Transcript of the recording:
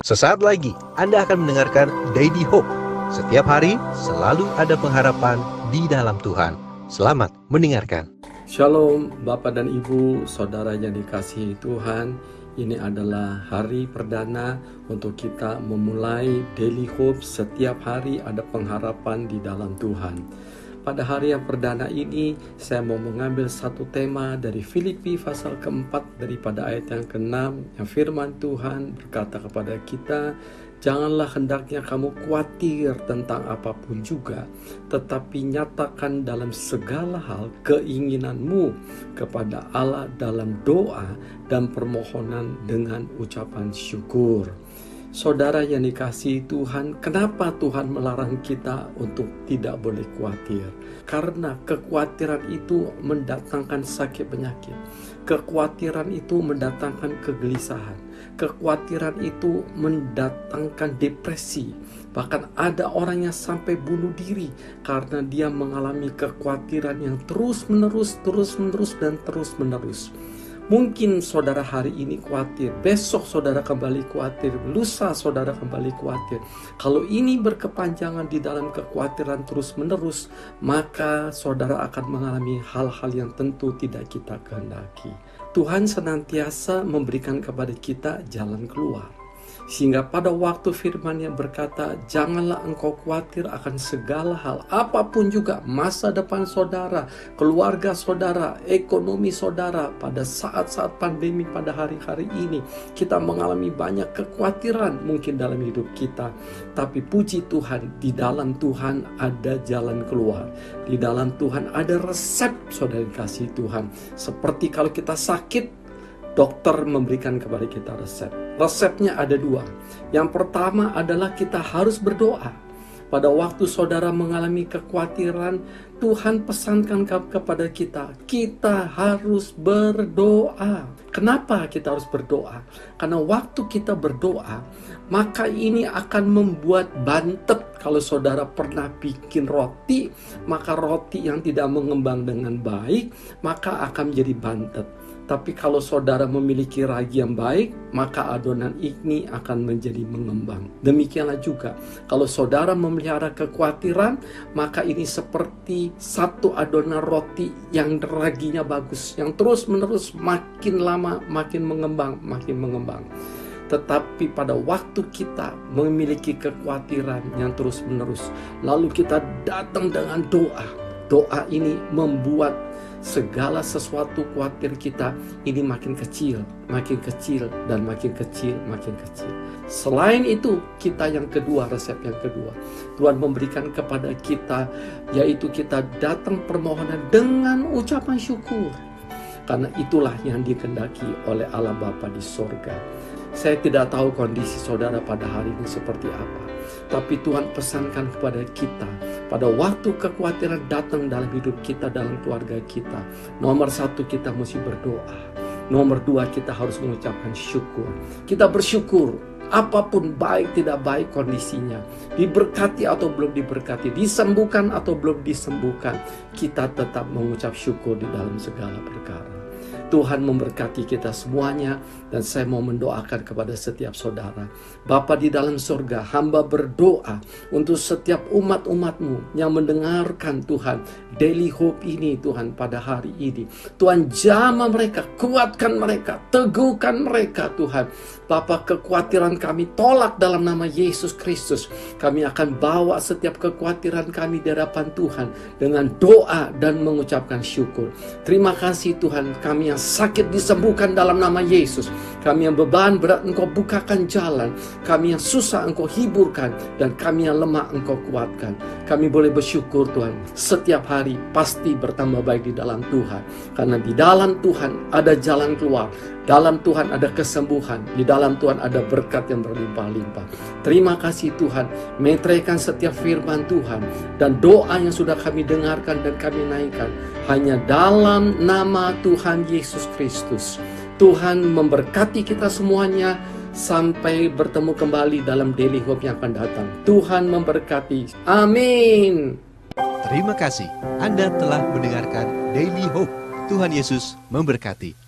Sesaat lagi Anda akan mendengarkan Daily Hope. Setiap hari selalu ada pengharapan di dalam Tuhan. Selamat mendengarkan. Shalom Bapak dan Ibu, saudara yang dikasihi Tuhan. Ini adalah hari perdana untuk kita memulai Daily Hope. Setiap hari ada pengharapan di dalam Tuhan. Pada hari yang perdana ini, saya mau mengambil satu tema dari Filipi pasal keempat daripada ayat yang ke-6, yang firman Tuhan berkata kepada kita, janganlah hendaknya kamu khawatir tentang apapun juga, tetapi nyatakan dalam segala hal keinginanmu kepada Allah dalam doa dan permohonan dengan ucapan syukur. Saudara yang dikasihi Tuhan, kenapa Tuhan melarang kita untuk tidak boleh khawatir? Karena kekhawatiran itu mendatangkan sakit penyakit. Kekhawatiran itu mendatangkan kegelisahan. Kekhawatiran itu mendatangkan depresi. Bahkan ada orang yang sampai bunuh diri karena dia mengalami kekhawatiran yang terus-menerus dan terus-menerus. Mungkin saudara hari ini khawatir, besok saudara kembali khawatir, lusa saudara kembali khawatir. Kalau ini berkepanjangan di dalam kekhawatiran terus-menerus, maka saudara akan mengalami hal-hal yang tentu tidak kita kehendaki. Tuhan senantiasa memberikan kepada kita jalan keluar. Sehingga pada waktu firman-Nya berkata, janganlah engkau khawatir akan segala hal, apapun juga masa depan saudara, keluarga saudara, ekonomi saudara. Pada saat-saat pandemi pada hari-hari ini, kita mengalami banyak kekhawatiran mungkin dalam hidup kita. Tapi puji Tuhan, di dalam Tuhan ada jalan keluar. Di dalam Tuhan ada resep, saudara kasih Tuhan. Seperti kalau kita sakit, dokter memberikan kepada kita resep. Resepnya ada dua. Yang pertama adalah kita harus berdoa. Pada waktu saudara mengalami kekhawatiran, Tuhan pesankan kepada kita, kita harus berdoa. Kenapa kita harus berdoa? Karena waktu kita berdoa, maka ini akan membuat bantet. Kalau saudara pernah bikin roti, maka roti yang tidak mengembang dengan baik, maka akan menjadi bantet. Tapi kalau saudara memiliki ragi yang baik, maka adonan ini akan menjadi mengembang. Demikianlah juga, kalau saudara memelihara kekhawatiran, maka ini seperti satu adonan roti yang raginya bagus, yang terus-menerus makin lama makin mengembang. Tetapi pada waktu kita memiliki kekhawatiran yang terus-menerus, lalu kita datang dengan doa ini membuat segala sesuatu khawatir kita ini makin kecil, dan makin kecil. Selain itu, kita yang kedua, resep yang kedua, Tuhan memberikan kepada kita, yaitu kita datang permohonan dengan ucapan syukur. Karena itulah yang dikehendaki oleh Allah Bapa di sorga. Saya tidak tahu kondisi saudara pada hari ini seperti apa, tapi Tuhan pesankan kepada kita, pada waktu kekhawatiran datang dalam hidup kita, dalam keluarga kita, nomor satu kita mesti berdoa. Nomor dua, kita harus mengucapkan syukur. Kita bersyukur, apapun baik tidak baik kondisinya, diberkati atau belum diberkati, disembuhkan atau belum disembuhkan, kita tetap mengucap syukur di dalam segala perkara. Tuhan memberkati kita semuanya, dan saya mau mendoakan kepada setiap saudara. Bapa di dalam surga, hamba berdoa untuk setiap umat-umat-Mu yang mendengarkan Tuhan Daily Hope ini Tuhan pada hari ini. Tuhan jamah mereka, kuatkan mereka, teguhkan mereka Tuhan. Bapa, kekhawatiran kami tolak dalam nama Yesus Kristus. Kami akan bawa setiap kekhawatiran kami di hadapan Tuhan dengan doa dan mengucapkan syukur. Terima kasih Tuhan, kami yang sakit disembuhkan dalam nama Yesus. Kami yang beban berat Engkau bukakan jalan. Kami yang susah Engkau hiburkan, dan kami yang lemah Engkau kuatkan. Kami boleh bersyukur Tuhan, setiap hari pasti bertambah baik di dalam Tuhan. Karena di dalam Tuhan ada jalan keluar, dalam Tuhan ada kesembuhan, di dalam Tuhan ada berkat yang berlimpah-limpah. Terima kasih Tuhan, meteraikan setiap firman Tuhan dan doa yang sudah kami dengarkan dan kami naikkan hanya dalam nama Tuhan Yesus Kristus. Tuhan memberkati kita semuanya sampai bertemu kembali dalam Daily Hope yang akan datang. Tuhan memberkati. Amin. Terima kasih Anda telah mendengarkan Daily Hope. Tuhan Yesus memberkati.